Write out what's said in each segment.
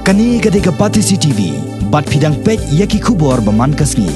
Kani gade kapati CCTV, bat pidang pek yaki kubor baman kasni.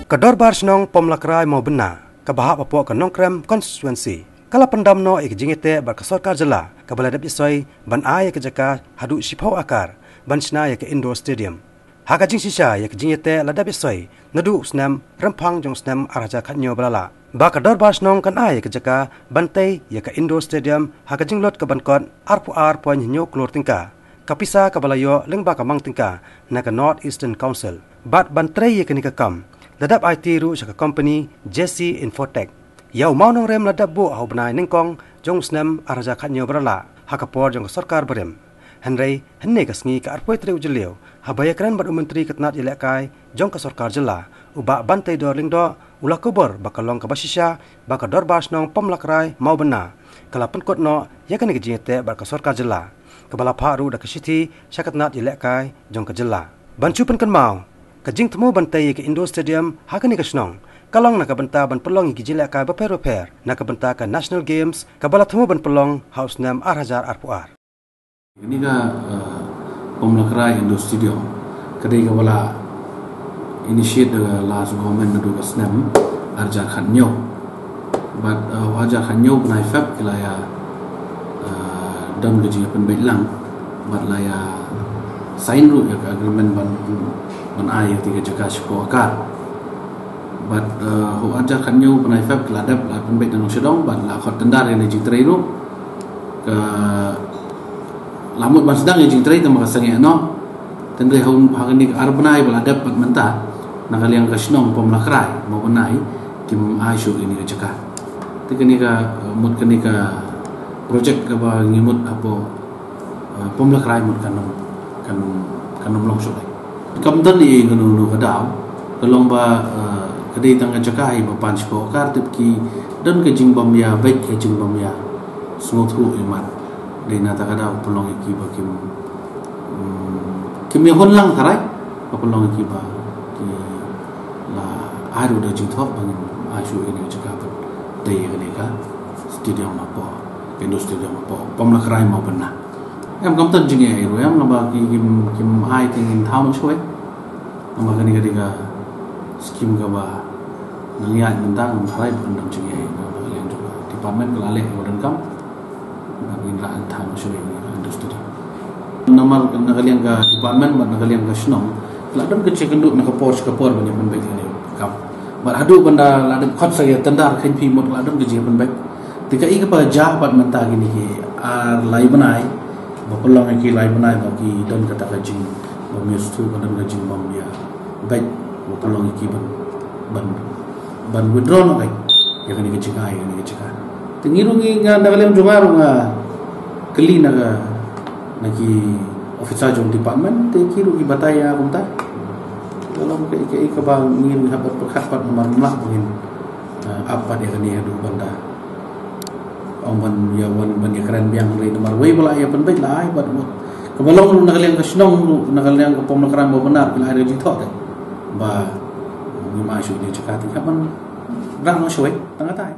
Kedor bar senong pomlakrai mau benar, kebahak papua ke nongkrem konstituensi. Kala pendam no ik jingete bar ke sorkar jela, kebaladap isoi ban ay ke jaka hadu sipau akar, ban sna ya ke indoor stadium. Haka jing sisa ya ke jingete ladap isoi, nadu snam rempang jong snam araja khatnyo balala. Ba kedor bar senong kan ay ke jaka bantai ya ke indoor stadium, haka jinglot ke bankot arpu ar poin nyo klor tingka. Kapisa kabalayo lengba kamang tingka na ke North Eastern Council. Bat bantrai ya ke nikakam. Ladap IT ru sa company Jesse Infotech. Yau mau nong rem ladap bu au benai ningkong jong snam araja khatnyo berala hakapor jong sarkar berem. Henry henne kasngi ka arpoi tre ujeliu habaya keren bad menteri ketnat ilekai jong ka sarkar jela uba bantai dorling do ula kubur bakalong ka basisya baka dorbas nong pomlakrai mau bena kala penkot no yakan ke jete baka sarkar jela kebala paru da kesiti syakatnat ilekai jong ka jela bancu penkan mau kajing temu bantai ke Indo Stadium hakani ka snong kalong nak benta ban pelong ki jila ka baper nak benta ka National Games kabala temu ban pelong house nam arhajar arpuar ini ka pomlakrai Indo Stadium kadai kabala initiate the last government do ka snam arhajar khanyo but wajar khanyo banai fab kilaya dam gaji pen bailang but laya sign ru ya agreement ban ay tiga jaka sipo akar but ho aja khanyo panai fab ladap la penbet nang sedong bat la khot tendar yang jing trai ru ke lamut ban sedang jing trai tama kasang no tendai ho hagani arbanai ladap bat mentah nak liang kasnong pomlakrai mau benai tim aisu ini ke jaka tikani ka mut kani ka projek ka ba ngimut apo pomlakrai mut kanom longsor kam dan ni ngunu kadau kalong ba kadai tangga jakai ba panch ko kar tip ki dan ke jing bam ya baik ke jing bam ya smooth ru iman de na ta kadau pelong ki ba kim ya hon lang tarai ba pelong ki ba ki la aru da jing thok bang asu ini jaga ba de ni ka stadium apa Indo Stadium apa pomlakrai mau benar em kam tan jing ai ro em ba ki kim ai tin thao no choi ama kani ka skim ka ba nangyay mentang hai pendam jing ai ba yang juga department kelale wadan kam ngin ra thao no choi Indo Stadium nomor nakaliang ka department ba nakaliang ka snom ladam ke cekenduk nak por banyak penbaik ni kam ba hadu benda ladam khot saya tendar khin pi mot ladam ke je penbaik tika i ka ba jah bat mentah gini ki ar lai banai bapelong ki lai banai bagi don kata kajing bamistu kadang kajing bam ya baik bapelong ki ban withdraw no kai ya kani kecikai tingirungi nga nagalem jumaru nga keli naga naki officer jong department te kiru ki bataya kunta dalam ke ka bang ngin habat perkhapat nomor mlah bangin apa dia kani adu banda ongban ya wan bani keren biang le nomor wei bala ya pen baik lai bat kebalong nakaliang ka snong nakaliang ka pomlakran bo benar bila ada jithok ba ni ma shu ni cakati kapan rang no shoi tanga tai